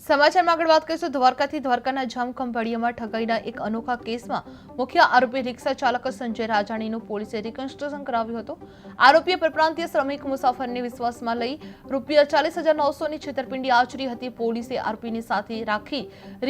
સમાચારમાં આગળ વાત કરીશું દ્વારકાથી દ્વારકાના જામખંભાળિયામાં ઠગાઈના એક અનોખા કેસમાં મુખ્ય આરોપી રિક્ષા ચાલક સંજય રાજાણીનું પોલીસે રિકન્સ્ટ્રક્શન કરાવ્યું હતું। આરોપીએ પરપ્રાંતીય શ્રમિક મુસાફરને વિશ્વાસમાં લઈ ₹40,900ની છેતરપિંડી આચરી હતી। પોલીસે આરોપીની સાથે રાખી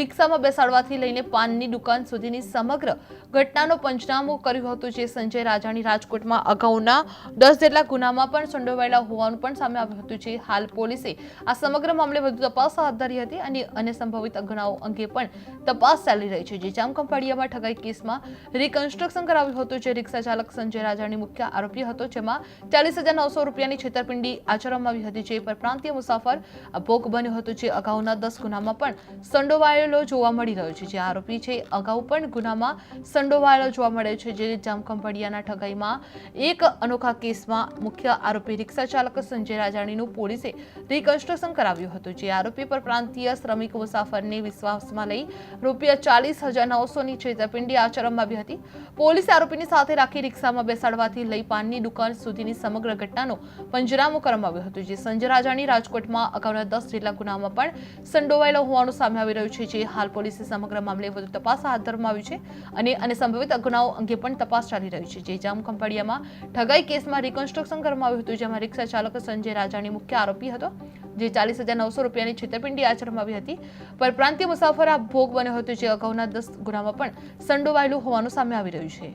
રિક્ષામાં બેસાડવાથી લઈને પાનની દુકાન સુધીની સમગ્ર ઘટનાનો પંચનામું કર્યું હતું। જે સંજય રાજાણી રાજકોટમાં અગાઉના 10 જેટલા ગુનામાં પણ સંડોવાયેલા હોવાનું પણ સામે આવ્યું હતું। જે હાલ પોલીસે આ સમગ્ર મામલે વધુ તપાસ હાથ ધરી હતી અને સંભવિત ગુનાઓ અંગે પણ તપાસ ચાલી રહી છે। જે જામખંભાળિયામાં ઠગાઈ કેસમાં રિકન્સ્ટ્રક્શન કરાવ્યું હતું। જે રિક્ષા ચાલક સંજય રાજાણી મુખ્ય આરોપી હતો, જેમાં ₹40,900ની છેતરપિંડી આચરવામાં આવી હતી। જે પરપ્રાંતીય મુસાફર ભોગ બન્યો હતો, જે અગાઉના 10 ગુનામાં પણ સંડોવાયેલો જોવા મળી રહ્યો છે। જે આરોપી છે અગાઉ પણ ગુનામાં સંડોવાયેલો જોવા મળે છે। જે જામખંભાળિયાના ઠગાઈમાં એક અનોખા કેસમાં મુખ્ય આરોપી રિક્ષા ચાલક સંજય રાજાણીનું પોલીસે રિકન્સ્ટ્રક્શન કરાવ્યું હતું। જે આરોપી પરપ્રાંતીય શ્રમિક મુસાફરને વિશ્વાસમાં લઈ ₹40,900ની છેતરપિંડી આચરવામાં આવી હતી। પોલીસે આરોપીની સાથે રાખી રિક્ષામાં બેસાડવાથી લઈ પાનની દુકાન સુધીની સમગ્ર ઘટનાનો પંચનામું કરવામાં આવ્યું હતું। જે સંજય રાજાણી રાજકોટમાં અગાઉના 10 જેટલા ગુનામાં પણ સંડોવાયેલો હોવાનું સામે આવી રહ્યું છે। જે હાલ પોલીસે સમગ્ર મામલે વધુ તપાસ હાથ ધરવામાં આવી છે અને સંભવિત ગુનાઓ અંગે પણ તપાસ ચાલી રહી છે। જે જામખંભાળિયામાં ઠગાઈ કેસમાં રિકન્સ્ટ્રક્શન કરવામાં આવ્યું હતું, જેમાં રિક્ષા ચાલક સંજય રાજાણી મુખ્ય આરોપી હતો। જે ₹40,900ની છેતરપિંડી આચરવામાં આવી હતી। પરપ્રાંતીય મુસાફર આ ભોગ બન્યો હતો, જે અગાઉના 10 ગુનામાં પણ સંડોવાયેલું હોવાનું સામે આવી રહ્યું છે।